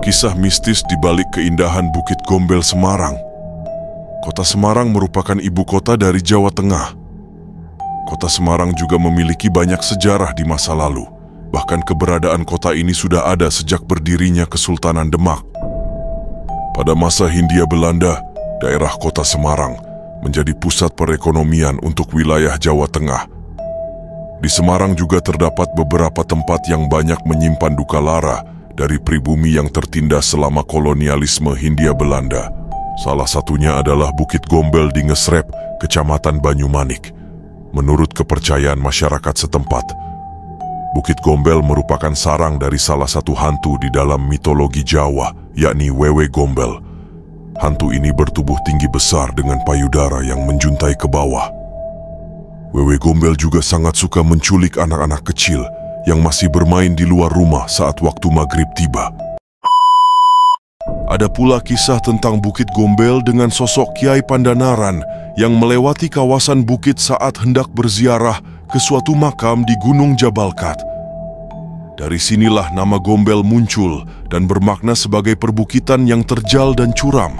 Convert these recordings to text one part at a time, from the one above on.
Kisah mistis di balik keindahan Bukit Gombel Semarang. Kota Semarang merupakan ibu kota dari Jawa Tengah. Kota Semarang juga memiliki banyak sejarah di masa lalu. Bahkan keberadaan kota ini sudah ada sejak berdirinya Kesultanan Demak. Pada masa Hindia Belanda, daerah kota Semarang menjadi pusat perekonomian untuk wilayah Jawa Tengah. Di Semarang juga terdapat beberapa tempat yang banyak menyimpan duka lara dari pribumi yang tertindas selama kolonialisme Hindia Belanda. Salah satunya adalah Bukit Gombel di Ngesrep, Kecamatan Banyumanik. Menurut kepercayaan masyarakat setempat, Bukit Gombel merupakan sarang dari salah satu hantu di dalam mitologi Jawa, yakni Wewe Gombel. Hantu ini bertubuh tinggi besar dengan payudara yang menjuntai ke bawah. Wewe Gombel juga sangat suka menculik anak-anak kecil yang masih bermain di luar rumah saat waktu maghrib tiba. Ada pula kisah tentang Bukit Gombel dengan sosok Kiai Pandanaran yang melewati kawasan bukit saat hendak berziarah ke suatu makam di Gunung Jabalkat. Dari sinilah nama Gombel muncul dan bermakna sebagai perbukitan yang terjal dan curam.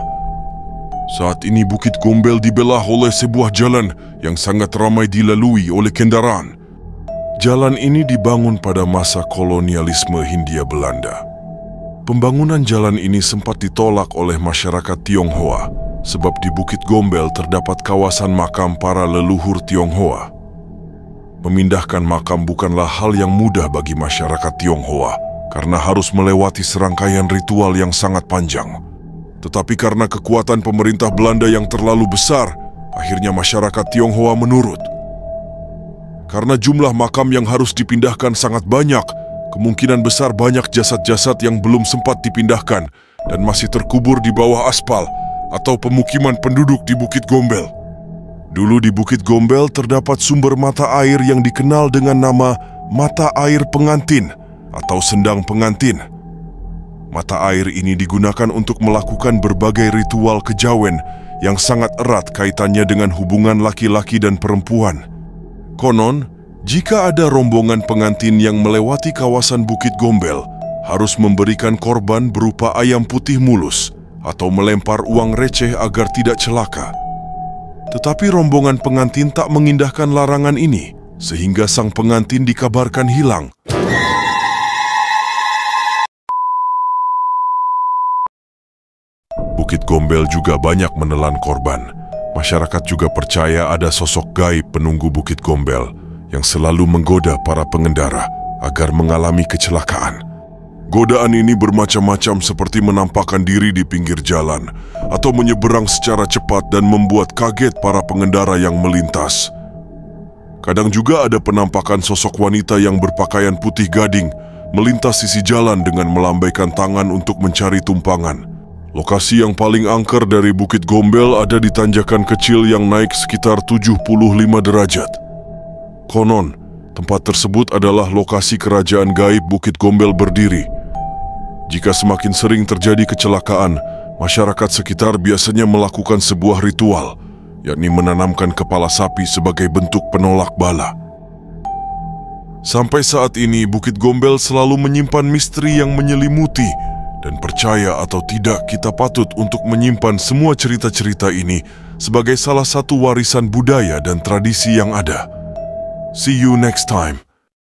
Saat ini Bukit Gombel dibelah oleh sebuah jalan yang sangat ramai dilalui oleh kendaraan. Jalan ini dibangun pada masa kolonialisme Hindia Belanda. Pembangunan jalan ini sempat ditolak oleh masyarakat Tionghoa, sebab di Bukit Gombel terdapat kawasan makam para leluhur Tionghoa. Memindahkan makam bukanlah hal yang mudah bagi masyarakat Tionghoa, karena harus melewati serangkaian ritual yang sangat panjang. Tetapi karena kekuatan pemerintah Belanda yang terlalu besar, akhirnya masyarakat Tionghoa menurut. Karena jumlah makam yang harus dipindahkan sangat banyak, kemungkinan besar banyak jasad-jasad yang belum sempat dipindahkan dan masih terkubur di bawah aspal atau pemukiman penduduk di Bukit Gombel. Dulu di Bukit Gombel terdapat sumber mata air yang dikenal dengan nama Mata Air Pengantin atau Sendang Pengantin. Mata air ini digunakan untuk melakukan berbagai ritual kejawen yang sangat erat kaitannya dengan hubungan laki-laki dan perempuan. Konon, jika ada rombongan pengantin yang melewati kawasan Bukit Gombel, harus memberikan korban berupa ayam putih mulus atau melempar uang receh agar tidak celaka. Tetapi rombongan pengantin tak mengindahkan larangan ini, sehingga sang pengantin dikabarkan hilang. Bukit Gombel juga banyak menelan korban. Masyarakat juga percaya ada sosok gaib penunggu Bukit Gombel yang selalu menggoda para pengendara agar mengalami kecelakaan. Godaan ini bermacam-macam seperti menampakkan diri di pinggir jalan atau menyeberang secara cepat dan membuat kaget para pengendara yang melintas. Kadang juga ada penampakan sosok wanita yang berpakaian putih gading melintas sisi jalan dengan melambaikan tangan untuk mencari tumpangan. Lokasi yang paling angker dari Bukit Gombel ada di tanjakan kecil yang naik sekitar 75 derajat. Konon, tempat tersebut adalah lokasi kerajaan gaib Bukit Gombel berdiri. Jika semakin sering terjadi kecelakaan, masyarakat sekitar biasanya melakukan sebuah ritual, yakni menanamkan kepala sapi sebagai bentuk penolak bala. Sampai saat ini, Bukit Gombel selalu menyimpan misteri yang menyelimuti. Dan percaya atau tidak, kita patut untuk menyimpan semua cerita-cerita ini sebagai salah satu warisan budaya dan tradisi yang ada. See you next time.